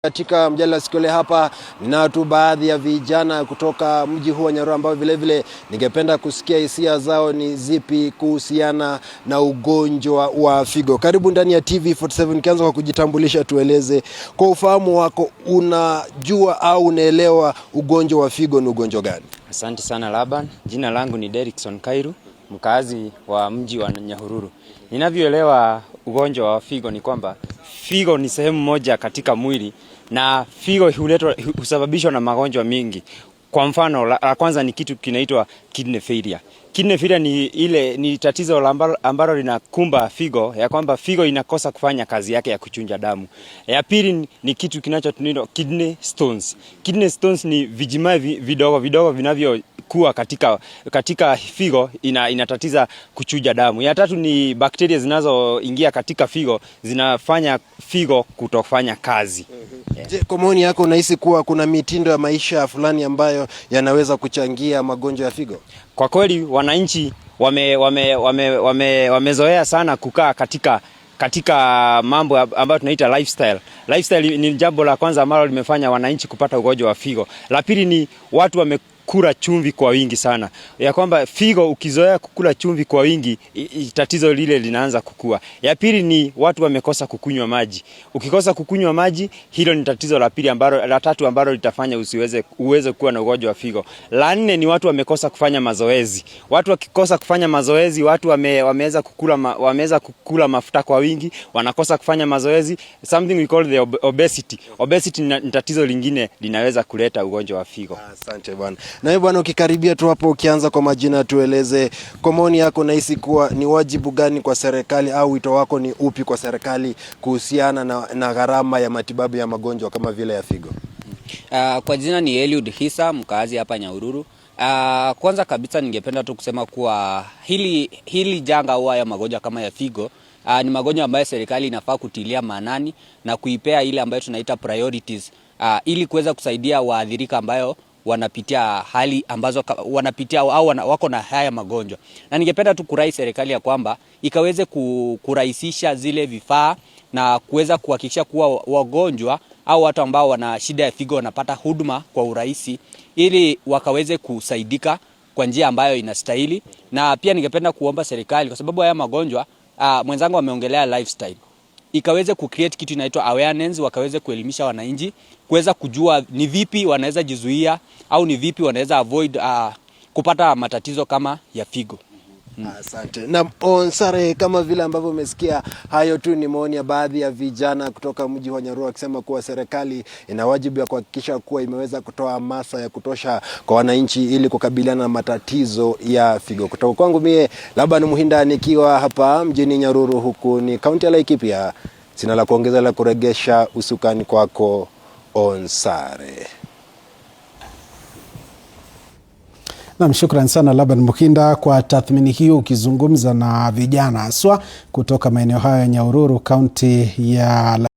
Katika mjadala siku leo hapa nina tu baadhi ya vijana kutoka mji huu wa Nyahururu ambao vile vile ningependa kusikia hisia zao ni zipi kuhusiana na ugonjwa wa figo. Karibu ndani ya TV47. Nikianza kwa kujitambulisha, tueleze kwa ufahamu wako, unajua au unaelewa ugonjwa wa figo ni ugonjwa gani? Asante sana Laban. Jina langu ni Derrickson Kairu, mkazi wa mji wa Nyahururu. Ninavyoelewa ugonjwa wa figo ni kwamba figo ni sehemu moja katika mwili na figo husababishwa na magonjwa mengi. Kwa mfano, la kwanza ni kitu kinaitwa kidney failure. Kidney failure ni tatizo ambalo linakumba figo, ya kwamba figo inakosa kufanya kazi yake ya kuchunja damu. Ya pili ni kitu kinachoitwa kidney stones. Kidney stones ni vijimaji vidogo vinavyokuwa katika figo, inatatiza kuchuja damu. Ya tatu ni bakteria zinazoingia katika figo, zinafanya figo kutofanya kazi. Je, kwa maoni yako unahisi kuwa kuna mitindo ya maisha fulani ambayo yanaweza kuchangia magonjwa ya figo? Kwa kweli wananchi wamezoea sana kukaa katika mambo ambayo tunaita lifestyle. Lifestyle ni jambo la kwanza ambalo limefanya wananchi kupata ugonjwa wa figo. La pili ni watu wamekula chumvi kwa wingi sana. Ya kwamba figo ukizoea kukula chumvi kwa wingi, tatizo lile linaanza kukua. Ya pili ni watu wamekosa kukunywa maji. Ukikosa kukunywa maji, hilo ni tatizo la pili la tatu ambalo litafanya uweze kuwa na ugonjwa wa figo. La nne ni watu wamekosa kufanya mazoezi. Watu wakikosa kufanya mazoezi, watu wameweza kukula mafuta kwa wingi, wanakosa kufanya mazoezi, something we call the obesity. Obesity ni tatizo lingine linaweza kuleta ugonjwa wa figo. Asante bwana. Na wewe bwana, ukikaribia tu hapo, ukianza kwa majina, tueleze kwa maoni yako, nahisi kuwa ni wajibu gani kwa serikali au wito wako ni upi kwa serikali kuhusiana na gharama ya matibabu ya magonjwa kama vile ya figo? Kwa jina ni Eliud Hisa, mkazi hapa Nyahururu. Kwanza kabisa ningependa tu kusema kuwa hili janga au ya magonjwa kama ya figo ni magonjwa ambayo serikali inafaa kutilia maanani na kuipea ile ambayo tunaita priorities, ili kuweza kusaidia waathirika ambayo wanapitia hali ambazo wanapitia au wako na haya magonjwa. Na ningependa tu kurai serikali ya kwamba ikaweze kurahisisha zile vifaa na kuweza kuhakikisha kuwa wagonjwa au watu ambao wana shida ya figo wanapata huduma kwa urahisi, ili wakaweze kusaidika kwa njia ambayo inastahili. Na pia ningependa kuomba serikali, kwa sababu haya magonjwa mwenzangu ameongelea lifestyle, ikaweze kucreate kitu inaitwa awareness, wakaweze kuelimisha wananchi kuweza kujua ni vipi wanaweza jizuia au ni vipi wanaweza avoid kupata matatizo kama ya figo. Asante. Na Onsare, kama vile ambavyo umesikia, hayo tu ni maoni ya baadhi ya vijana kutoka mji wa Nyahururu akisema kuwa serikali ina wajibu ya kuhakikisha kuwa imeweza kutoa hamasa ya kutosha kwa wananchi ili kukabiliana na matatizo ya figo. Kutoka kwangu mie Laban Muhinda nikiwa hapa mjini Nyahururu, huku ni kaunti ya Laikipia, sina la kuongeza la kuregesha usukani kwako Onsare. Naam, shukran sana Laban Muhinda kwa tathmini hiyo, ukizungumza na vijana haswa kutoka maeneo haya ya Nyahururu, kaunti ya